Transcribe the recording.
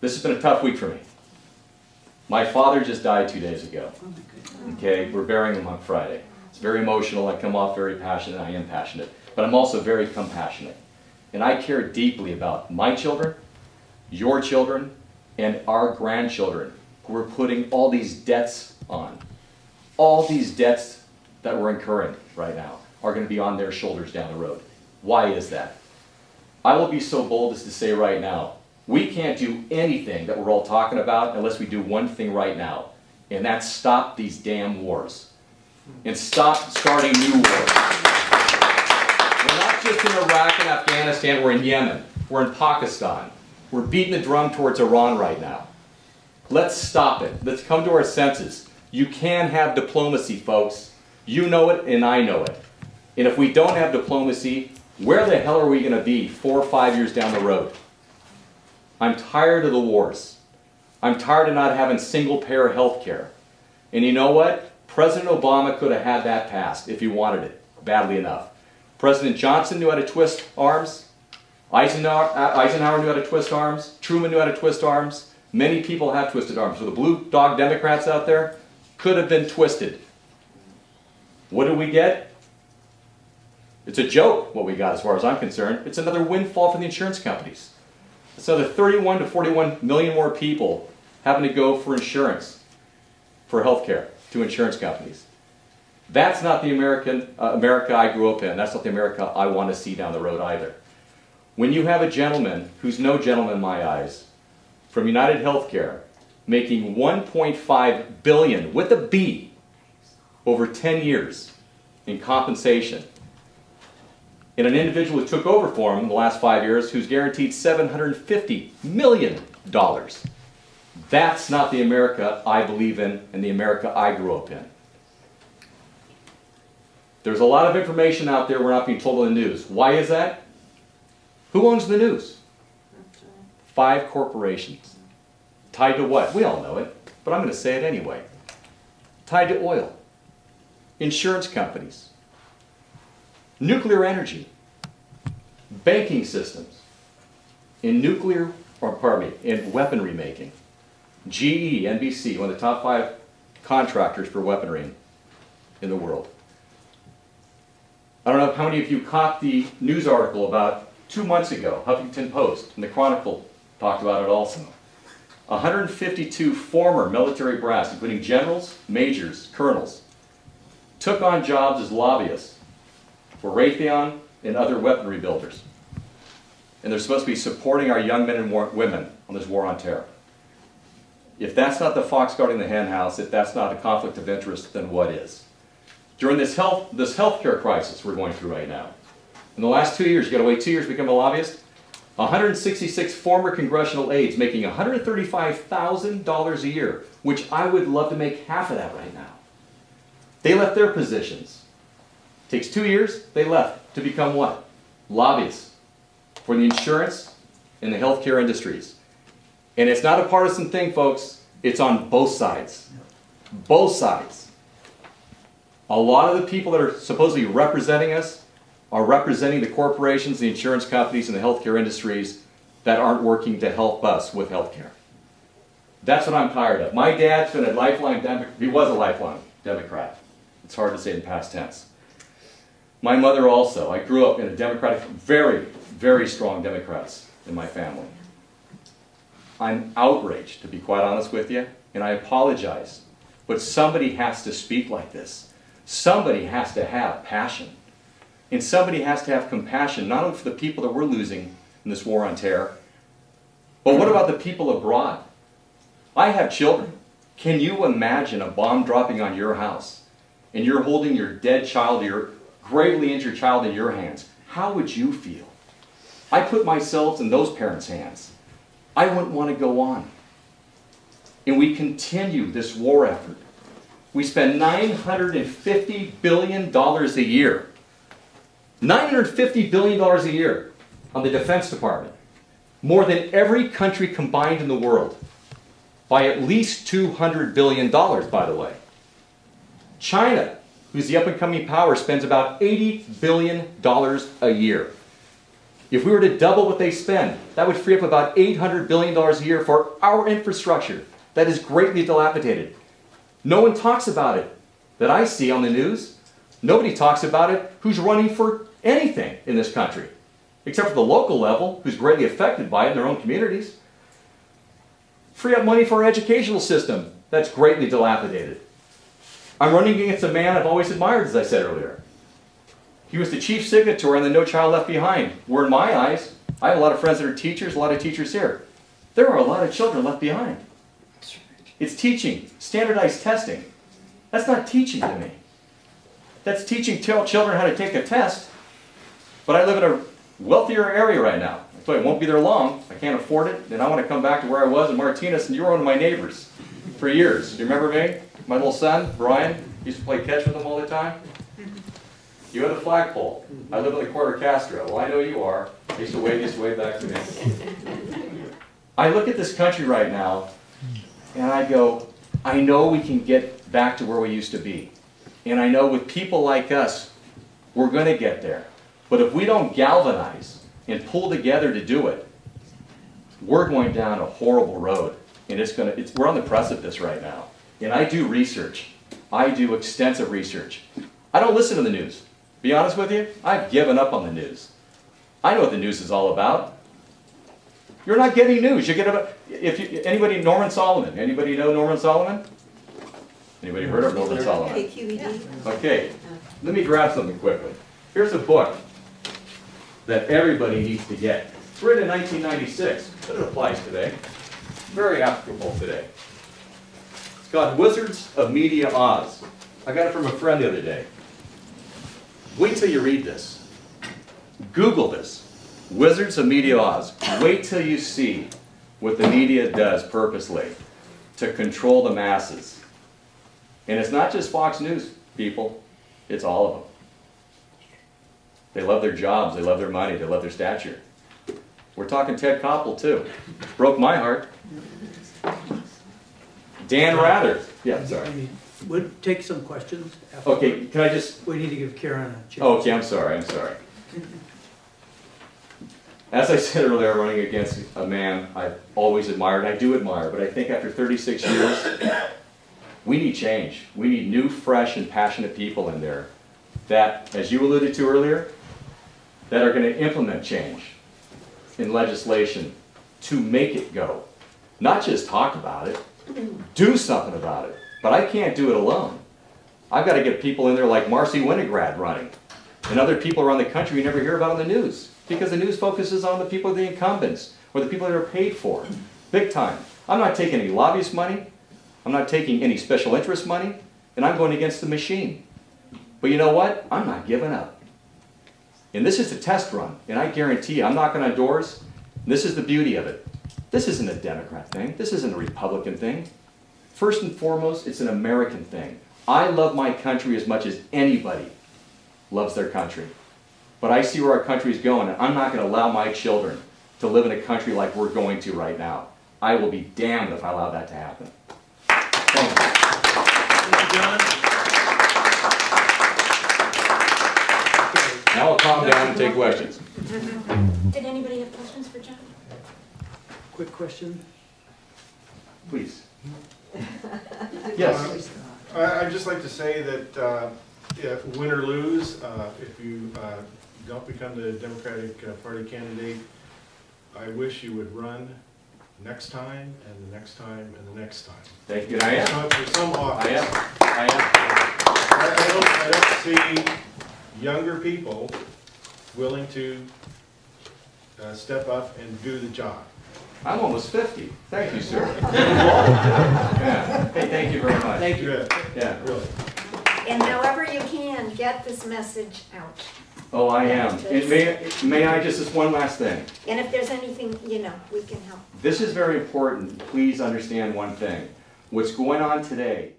This has been a tough week for me. My father just died 2 days ago. Okay, we're burying him on Friday. It's very emotional. I come off very passionate. I am passionate. But I'm also very compassionate. And I care deeply about my children, your children, and our grandchildren who we're putting all these debts on. All these debts that we're incurring right now are going to be on their shoulders down the road. Why is that? I will be so bold as to say right now, we can't do anything that we're all talking about unless we do one thing right now, and that's stop these damn wars. And stop starting new wars. We're not just in Iraq and Afghanistan, we're in Yemen, we're in Pakistan. We're beating the drum towards Iran right now. Let's stop it. Let's come to our senses. You can have diplomacy, folks. You know it and I know it. And if we don't have diplomacy, where the hell are we going to be 4 or 5 years down the road? I'm tired of the wars. I'm tired of not having single-payer health care. And you know what? President Obama could have had that passed if he wanted it badly enough. President Johnson knew how to twist arms. Eisenhower knew how to twist arms. Truman knew how to twist arms. Many people have twisted arms. So the blue dog Democrats out there could have been twisted. What did we get? It's a joke what we got as far as I'm concerned. It's another windfall for the insurance companies. It's another 31 to 41 million more people having to go for insurance, for health care, to insurance companies. That's not the America I grew up in. That's not the America I want to see down the road either. When you have a gentleman, who's no gentleman in my eyes, from United Healthcare, making $1.5 billion, with a B, over 10 years in compensation, and an individual who took over for him in the last 5 years who's guaranteed $750 million. That's not the America I believe in and the America I grew up in. There's a lot of information out there we're not being told in the news. Why is that? Who owns the news? 5 corporations. Tied to what? We all know it, but I'm going to say it anyway. Tied to oil. Insurance companies. Nuclear energy. Banking systems. In weaponry making. GE, NBC, one of the top 5 contractors for weaponry in the world. I don't know how many of you caught the news article about 2 months ago, Huffington Post, and the Chronicle talked about it also. 152 former military brass, including generals, majors, colonels, took on jobs as lobbyists for Raytheon and other weaponry builders. And they're supposed to be supporting our young men and women on this war on terror. If that's not the fox guarding the hen house, if that's not a conflict of interest, then what is? During this healthcare crisis we're going through right now, in the last 2 years, you got to wait 2 years to become a lobbyist, 166 former congressional aides making $135,000 a year, which I would love to make half of that right now. They left their positions. Takes 2 years, they left to become what? Lobbyists for the insurance and the healthcare industries. And it's not a partisan thing, folks. It's on both sides. Both sides. A lot of the people that are supposedly representing us are representing the corporations, the insurance companies, and the healthcare industries that aren't working to help us with healthcare. That's what I'm tired of. My dad's been a lifelong Democrat. He was a lifelong Democrat. It's hard to say in past tense. My mother also. I grew up in a Democratic, very, very strong Democrats in my family. I'm outraged, to be quite honest with you, and I apologize. But somebody has to speak like this. Somebody has to have passion. And somebody has to have compassion, not only for the people that we're losing in this war on terror, but what about the people abroad? I have children. Can you imagine a bomb dropping on your house and you're holding your dead child, your gravely injured child in your hands? How would you feel? I put myself in those parents' hands. I wouldn't want to go on. And we continue this war effort. We spend $950 billion a year. $950 billion a year on the Defense Department. More than every country combined in the world. By at least $200 billion, by the way. China, who's the up-and-coming power, spends about $80 billion a year. If we were to double what they spend, that would free up about $800 billion a year for our infrastructure that is greatly dilapidated. No one talks about it that I see on the news. Nobody talks about it who's running for anything in this country, except for the local level, who's greatly affected by it in their own communities. Free up money for our educational system that's greatly dilapidated. I'm running against a man I've always admired, as I said earlier. He was the chief signatory on the No Child Left Behind, where in my eyes, I have a lot of friends that are teachers, a lot of teachers here. There are a lot of children left behind. It's teaching, standardized testing. That's not teaching to me. That's teaching children how to take a test. But I live in a wealthier area right now. So I won't be there long. I can't afford it. And I want to come back to where I was in Martinez, and you were one of my neighbors for years. Do you remember me? My little son, Brian, used to play catch with him all the time. You had the flagpole. I live in the corner of Castro. Well, I know you are. I used to wave back to me. I look at this country right now, and I go, I know we can get back to where we used to be. And I know with people like us, we're going to get there. But if we don't galvanize and pull together to do it, we're going down a horrible road. And we're on the precipice right now. And I do research. I do extensive research. I don't listen to the news. Be honest with you, I've given up on the news. I know what the news is all about. You're not getting news. You get about, anybody, Norman Solomon. Anybody know Norman Solomon? Anybody heard of Norman Solomon? Okay, let me grab something quickly. Here's a book that everybody needs to get. It's written in 1996, but it applies today. Very applicable today. It's called Wizards of Media Oz. I got it from a friend the other day. Wait till you read this. Google this. Wizards of Media Oz. Wait till you see what the media does purposely to control the masses. And it's not just Fox News, people. It's all of them. They love their jobs. They love their money. They love their stature. We're talking Ted Koppel, too. Broke my heart. Dan Rather. Yeah, sorry. We'll take some questions. Okay, can I just... We need to give Karen a chance. Oh, okay, I'm sorry. As I said earlier, I'm running against a man I've always admired. I do admire, but I think after 36 years, we need change. We need new, fresh, and passionate people in there that, as you alluded to earlier, that are going to implement change in legislation to make it go. Not just talk about it, do something about it. But I can't do it alone. I've got to get people in there like Marcy Winograd running, and other people around the country you never hear about on the news, because the news focuses on the people, the incumbents, or the people that are paid for, big time. I'm not taking any lobbyist money. I'm not taking any special interest money, and I'm going against the machine. But you know what? I'm not giving up. And this is a test run, and I guarantee you, I'm knocking on doors. This is the beauty of it. This isn't a Democrat thing. This isn't a Republican thing. First and foremost, it's an American thing. I love my country as much as anybody loves their country. But I see where our country is going, and I'm not going to allow my children to live in a country like we're going to right now. I will be damned if I allow that to happen. Thank you. Thank you, John. Now I'll calm down and take questions. Did anybody have questions for John? Quick question. Please. Yes. I'd just like to say that if win or lose, if you don't become the Democratic Party candidate, I wish you would run next time and the next time and the next time. Thank you. I am. For some office. I am. I don't see younger people willing to step up and do the job. I'm almost 50. Thank you, sir. Yeah. Hey, thank you very much. Thank you. Good. Yeah. Really. And however you can, get this message out. Oh, I am. And may I just one last thing. And if there's anything, we can help. This is very important. Please understand one thing. What's going on today